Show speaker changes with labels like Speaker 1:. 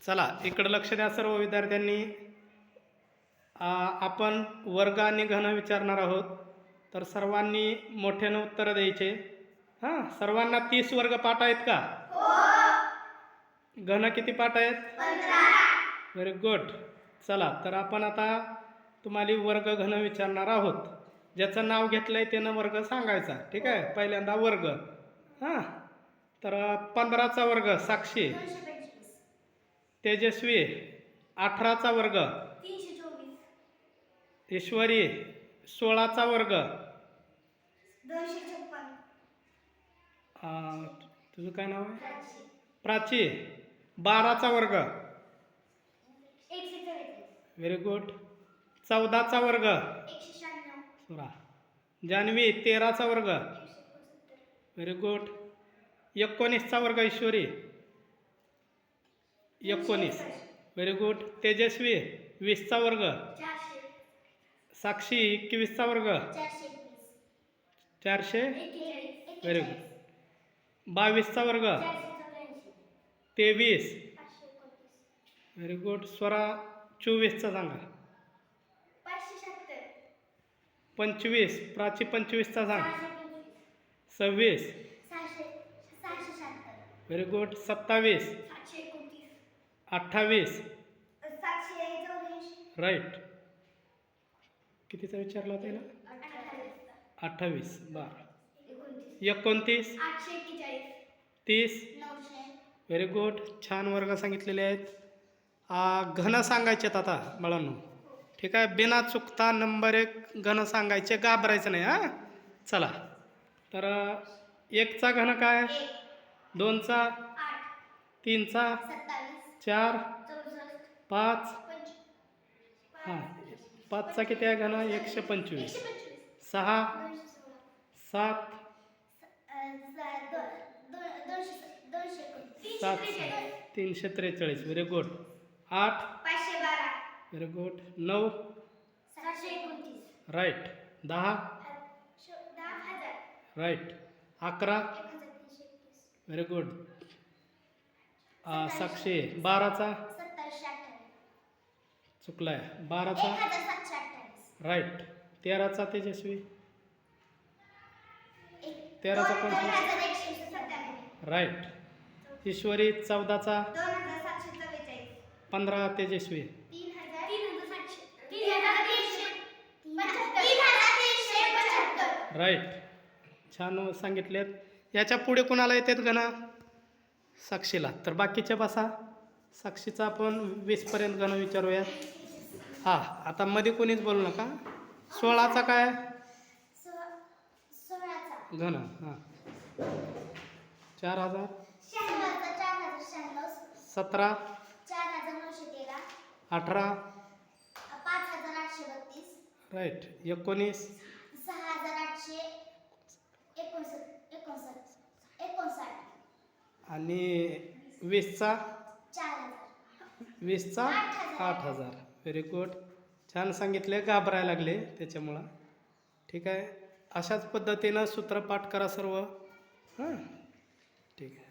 Speaker 1: चला इकडं लक्ष द्या सर्व विद्यार्थ्यांनी. आपण वर्ग आणि घन विचारणार आहोत, तर सर्वांनी मोठ्यानं उत्तरं द्यायचे. हां, सर्वांना 30 वर्ग पाठ आहेत का? घन किती पाठ आहेत?
Speaker 2: 15.
Speaker 1: Very good. चला तर आपण आता तुम्हाला वर्ग घन विचारणार आहोत. ज्याचं नाव घेतलंय त्यानं वर्ग सांगायचा. ठीक आहे, पहिल्यांदा वर्ग. हां, तर 15चा वर्ग साक्षी.
Speaker 2: 225.
Speaker 1: तेजस्वी 18चा वर्ग.
Speaker 2: 324.
Speaker 1: ईश्वरी 16चा वर्ग.
Speaker 2: 256.
Speaker 1: तुझं काय नाव आहे?
Speaker 2: प्राची.
Speaker 1: प्राची 12चा वर्ग.
Speaker 2: 144.
Speaker 1: Very good. 14चा वर्ग.
Speaker 2: 196.
Speaker 1: सोळा. जान्हवी 13चा वर्ग.
Speaker 2: 169.
Speaker 1: Very good. 19चा वर्ग ईश्वरी. 19. Very good. तेजस्वी 20चा वर्ग.
Speaker 2: 400.
Speaker 1: साक्षी 21चा वर्ग.
Speaker 2: 421.
Speaker 1: 441. Very good. 22चा वर्ग.
Speaker 2: 484.
Speaker 1: 23.
Speaker 2: 529.
Speaker 1: Very good. स्वरा 24चा सांगा.
Speaker 2: 576.
Speaker 1: 25. प्राची 25चा सांग.
Speaker 2: 625.
Speaker 1: 26.
Speaker 2: 676.
Speaker 1: Very good. 27.
Speaker 2: 729.
Speaker 1: 28.
Speaker 2: 784.
Speaker 1: राईट. कितीचा विचारला होता याला? 28. बरं. 29.
Speaker 2: 841.
Speaker 1: 30.
Speaker 2: 900.
Speaker 1: Very good. छान वर्ग सांगितलेले आहेत. घन सांगायचे आहेत आता बाळांनो. ठीक आहे, बिना चुकता नंबर 1 घन सांगायचे, घाबरायचं नाही. हां, चला तर 1चा घन काय?
Speaker 2: 1.
Speaker 1: 2चा,
Speaker 2: 8.
Speaker 1: 3चा,
Speaker 2: 27.
Speaker 1: 4,
Speaker 2: 64.
Speaker 1: 5.
Speaker 2: 25.
Speaker 1: हां, 5चा किती आहे घन? 125. 6,
Speaker 2: 216.
Speaker 1: 7, 7, 343. Very good. 8.
Speaker 2: 512.
Speaker 1: Very good. 9.
Speaker 2: 729.
Speaker 1: Right. 10.
Speaker 2: 10,000.
Speaker 1: Right. 11.
Speaker 2: 1321.
Speaker 1: Very good. Sakshi 12चा
Speaker 2: 2728.
Speaker 1: चुकलाय. 12चा
Speaker 2: 1728.
Speaker 1: राईट. 13चा तेजस्वी. 13चा कोण?
Speaker 2: 2197.
Speaker 1: राईट. ईश्वरी 14चा.
Speaker 2: 2744.
Speaker 1: 15 तेजस्वी.
Speaker 2: 3375.
Speaker 1: राईट. छान सांगितलेत. याच्या पुढे कुणाला येतात घन? साक्षीला. तर बाकीच्या बसा. साक्षीचा आपण 20पर्यंत घन विचारूयात. हां, आता मध्ये कोणीच बोलू नका. 16चा काय?
Speaker 2: 16चा
Speaker 1: घन. हां, 4000.
Speaker 2: 4096.
Speaker 1: 17.
Speaker 2: 4913.
Speaker 1: 18.
Speaker 2: 5832.
Speaker 1: राईट. 19.
Speaker 2: 6859.
Speaker 1: आणि 20चा.
Speaker 2: 4000.
Speaker 1: 20चा 8000. Very good. छान सांगितले, घाबरायला लागले त्याच्यामुळं. ठीक आहे, अशाच पद्धतीनं सूत्रपाठ करा सर्व. हां, ठीक आहे.